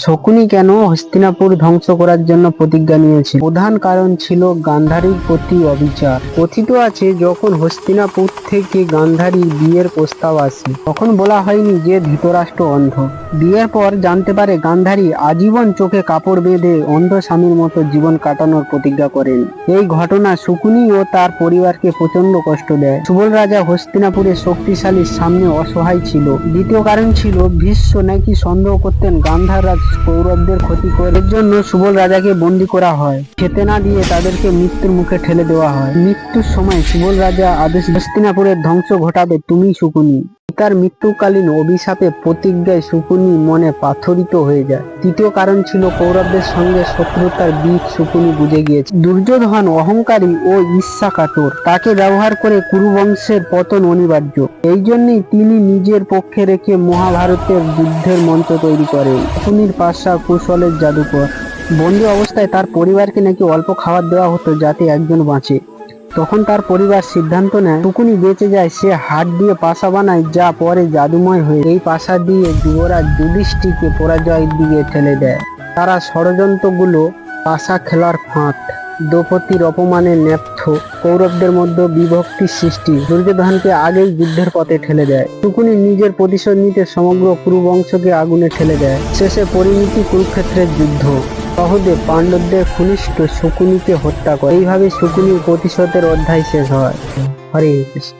শকুনি কেন হস্তিনাপুর ধ্বংস করার জন্য প্রতিজ্ঞা নিয়েছিল? প্রধান কারণ ছিল গান্ধারীর প্রতি অবিচার। কথিত আছে যখন হস্তিনাপুর থেকে গান্ধারীর বিয়ের প্রস্তাব আসে তখন বলা হয়নি যে ধৃতরাষ্ট্র অন্ধ। বিয়ের পর জানতে পারে গান্ধারী আজীবন চোখে কাপড় বেঁধে অন্ধ স্বামীর মতো জীবন কাটানোর প্রতিজ্ঞা করেন। এই ঘটনা শকুনি ও তার পরিবারকে প্রচন্ড কষ্ট দেয়। সুবল রাজা হস্তিনাপুরের শক্তিশালীর সামনে অসহায় ছিল। দ্বিতীয় কারণ ছিল ভীষ্ম নাকি সন্দেহ করতেন গান্ধার রাজ কৌরবদের ক্ষতি করে। এর জন্য সুবল রাজাকে বন্দী করা হয়। খেতে না দিয়ে তাদেরকে মৃত্যুর মুখে ঠেলে দেওয়া হয়। মৃত্যুর সময় সুবল রাজা আদেশ, হস্তিনাপুরের ধ্বংস ঘটাবে তুমি শকুনি। তার মৃত্যুকালীন অভিশাপে প্রতিজ্ঞায় শকুনি মনে পাথরিত হয়ে যায়। তৃতীয় কারণ ছিল কৌরবদের সঙ্গে শত্রুতার বীজ শকুনি বুঝে গিয়েছে। দুর্যোধন অহংকারী ও ঈর্ষাকাতর, তাকে ব্যবহার করে কুরুবংশের পতন অনিবার্য। এই জন্যই তিনি নিজের পক্ষে রেখে মহাভারতের যুদ্ধের মঞ্চ তৈরি করেন। শকুনির পাশা কৌশলের জাদুকর। বন্দি অবস্থায় তার পরিবারকে নাকি অল্প খাবার দেওয়া হতো যাতে একজন বাঁচে। তখন তার পরিবার সিদ্ধান্ত নেয় শকুনি বেঁচে যায়, সে হাড় দিয়ে পাশা বানায় যা পরে জাদুময় হয়ে এই পাশা দিয়ে যুবরাজ যুধিষ্ঠিরকে পরাজয়ের দিকে ঠেলে দেয়। তারা ষড়যন্ত্রগুলো পাশা খেলার ফাঁদ, দ্রৌপদীর অপমানে ন্যর্থ, কৌরবদের মধ্যে বিভক্তির সৃষ্টি, দুর্যোধনকে আগেই যুদ্ধের পথে ঠেলে দেয়। শকুনি নিজের প্রতিশোধ নিতে সমগ্র কুরুবংশকে আগুনে ঠেলে দেয়। শেষে পরিণতি কুরুক্ষেত্রের যুদ্ধ। সহদেব পাণ্ডবদের ঘনিষ্ঠ শকুনিকে হত্যা করে। এইভাবে শকুনির প্রতিশোধের অধ্যায় শেষ হয়। হরে কৃষ্ণ।